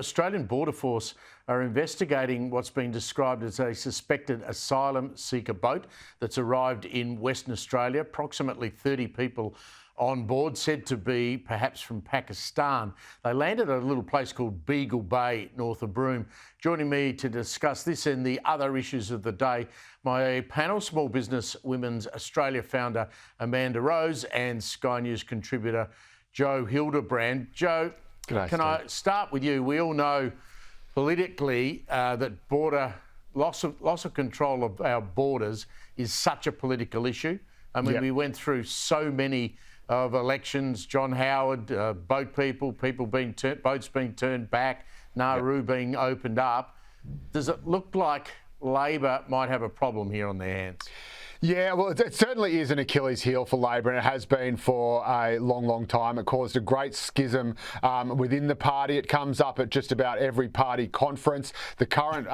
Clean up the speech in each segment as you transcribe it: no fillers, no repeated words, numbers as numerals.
Australian Border Force are investigating what's been described as a suspected asylum seeker boat that's arrived in Western Australia. Approximately 30 people on board, said to be perhaps from Pakistan. They landed at a little place called Beagle Bay, north of Broome. Joining me to discuss this and the other issues of the day, my panel, Small Business Women's Australia founder Amanda Rose and Sky News contributor Joe Hildebrand. Joe, can I start with you? We all know politically that loss of control of our borders is such a political issue. I mean, we went through so many of elections, John Howard, boat people being boats being turned back, Nauru being opened up. Does it look like Labor might have a problem here on their hands? Yeah, well, it certainly is an Achilles heel for Labor, and it has been for a long, long time. It caused a great schism within the party. It comes up at just about every party conference. The current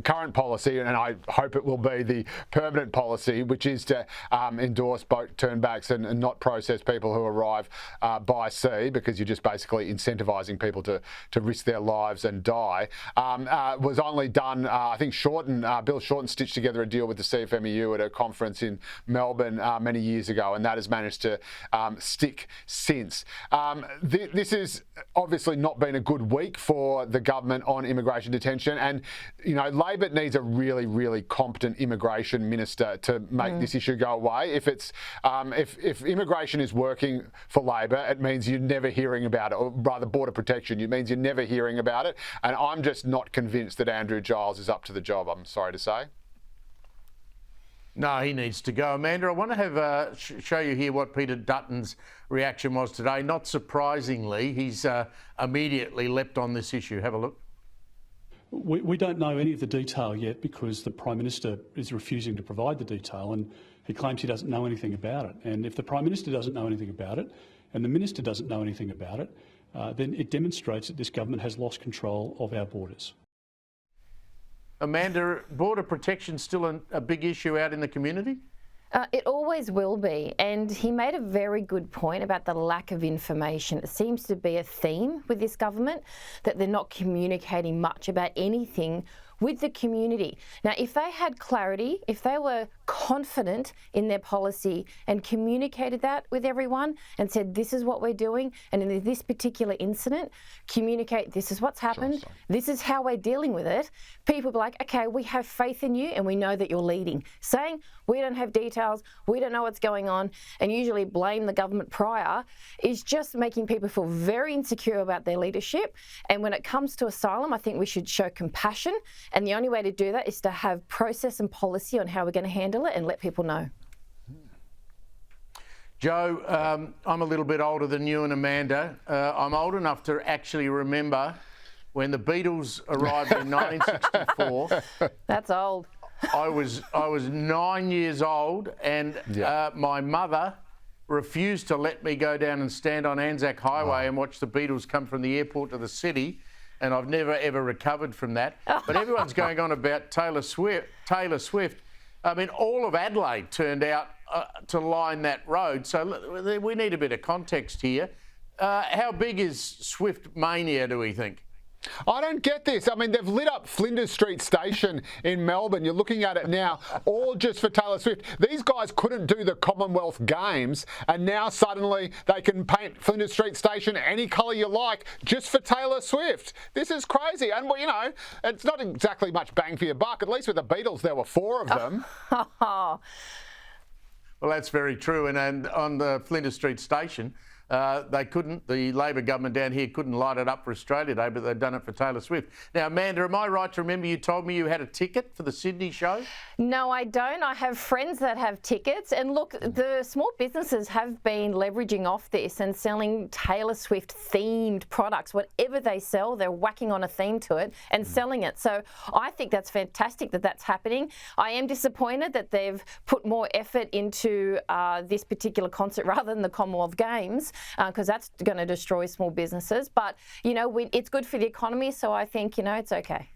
current policy, and I hope it will be the permanent policy, which is to endorse boat turnbacks and not process people who arrive by sea, because you're just basically incentivising people to risk their lives and die, was only done, I think Bill Shorten stitched together a deal with the CFMEU at a conference in Melbourne many years ago, and that has managed to stick since. This has obviously not been a good week for the government on immigration detention, and Labor needs a really, really competent immigration minister to make this issue go away. If immigration is working for Labor, it means you're never hearing about it, or rather border protection, it means you're never hearing about it, and I'm just not convinced that Andrew Giles is up to the job, I'm sorry to say. No, he needs to go. Amanda, I want to have show you here what Peter Dutton's reaction was today. Not surprisingly, he's immediately leapt on this issue. Have a look. We don't know any of the detail yet because the Prime Minister is refusing to provide the detail, and he claims he doesn't know anything about it. And if the Prime Minister doesn't know anything about it and the Minister doesn't know anything about it, then it demonstrates that this government has lost control of our borders. Amanda, border protection still a big issue out in the community? It always will be, and he made a very good point about the lack of information. It seems to be a theme with this government that they're not communicating much about anything with the community. Now, if they had clarity, if they were confident in their policy and communicated that with everyone and said, this is what we're doing, and in this particular incident, communicate, this is what's happened, this is how we're dealing with it, people be like, okay, we have faith in you and we know that you're leading. Saying, we don't have details, we don't know what's going on, and usually blame the government prior is just making people feel very insecure about their leadership. And when it comes to asylum, I think we should show compassion. And the only way to do that is to have process and policy on how we're going to handle it and let people know. Joe, I'm a little bit older than you and Amanda. I'm old enough to actually remember when the Beatles arrived in 1964. That's old. I was 9 years old, and my mother refused to let me go down and stand on Anzac Highway and watch the Beatles come from the airport to the city. And I've never, ever recovered from that. But everyone's going on about Taylor Swift. I mean, all of Adelaide turned out to line that road. So we need a bit of context here. How big is Swift mania, do we think? I don't get this. I mean, they've lit up Flinders Street Station in Melbourne. You're looking at it now, all just for Taylor Swift. These guys couldn't do the Commonwealth Games, and now suddenly they can paint Flinders Street Station any colour you like just for Taylor Swift. This is crazy. And, well, it's not exactly much bang for your buck. At least with the Beatles, there were 4 of them. Well, that's very true. And on the Flinders Street Station, the Labor government down here couldn't light it up for Australia Day, but they've done it for Taylor Swift. Now, Amanda, am I right to remember you told me you had a ticket for the Sydney show? No, I don't. I have friends that have tickets. And look, the small businesses have been leveraging off this and selling Taylor Swift themed products. Whatever they sell, they're whacking on a theme to it and selling it. So I think that's fantastic that that's happening. I am disappointed that they've put more effort into this particular concert rather than the Commonwealth Games, because that's going to destroy small businesses. But, it's good for the economy, so I think, it's okay.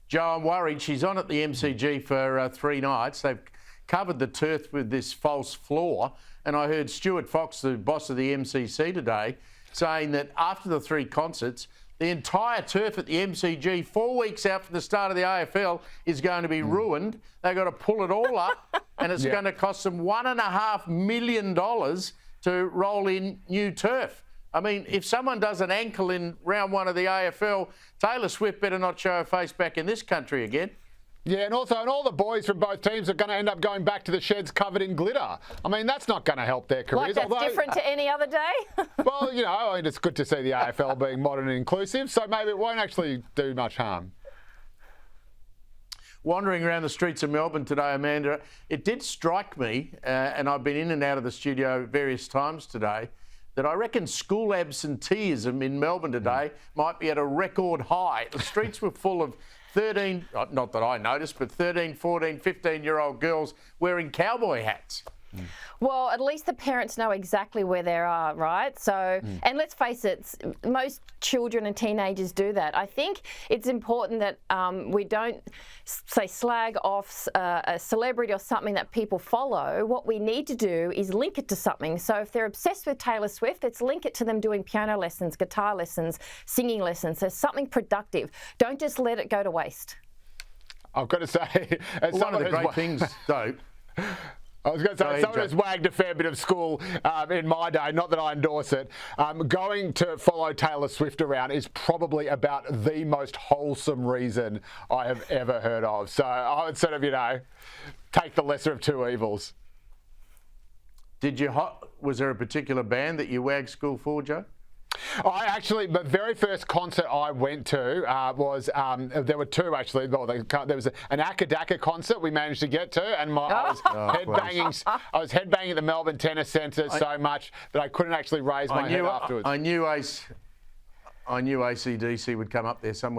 Joe, I'm worried. She's on at the MCG for 3 nights. They've covered the turf with this false floor. And I heard Stuart Fox, the boss of the MCC today, saying that after the 3 concerts, the entire turf at the MCG, 4 weeks out from the start of the AFL, is going to be ruined. They've got to pull it all up, and it's going to cost them $1.5 million to roll in new turf. I mean, if someone does an ankle in round 1 of the AFL, Taylor Swift better not show her face back in this country again. Yeah, and also, all the boys from both teams are going to end up going back to the sheds covered in glitter. I mean, that's not going to help their careers. Like that's different to any other day? Well, you know, I mean, it's good to see the AFL being modern and inclusive, so maybe it won't actually do much harm. Wandering around the streets of Melbourne today, Amanda, it did strike me, and I've been in and out of the studio various times today, that I reckon school absenteeism in Melbourne today might be at a record high. The streets were full of 13, not that I noticed, but 13, 14, 15-year-old girls wearing cowboy hats. Well, at least the parents know exactly where they are, right? So, and let's face it, most children and teenagers do that. I think it's important that we don't, say, slag off a celebrity or something that people follow. What we need to do is link it to something. So if they're obsessed with Taylor Swift, let's link it to them doing piano lessons, guitar lessons, singing lessons. There's something productive. Don't just let it go to waste. I've got to say, as One of the great things, though... I was going to say, someone who's wagged a fair bit of school in my day, not that I endorse it, going to follow Taylor Swift around is probably about the most wholesome reason I have ever heard of. So I would sort of, you know, take the lesser of two evils. Was there a particular band that you wagged school for, Joe? I actually, the very first concert I went to was, there were 2 actually. Well, there was an Akadaka concert we managed to get to, and I was headbanging at the Melbourne Tennis Centre so much that I couldn't actually raise my head afterwards. I knew AC/DC would come up there somewhere.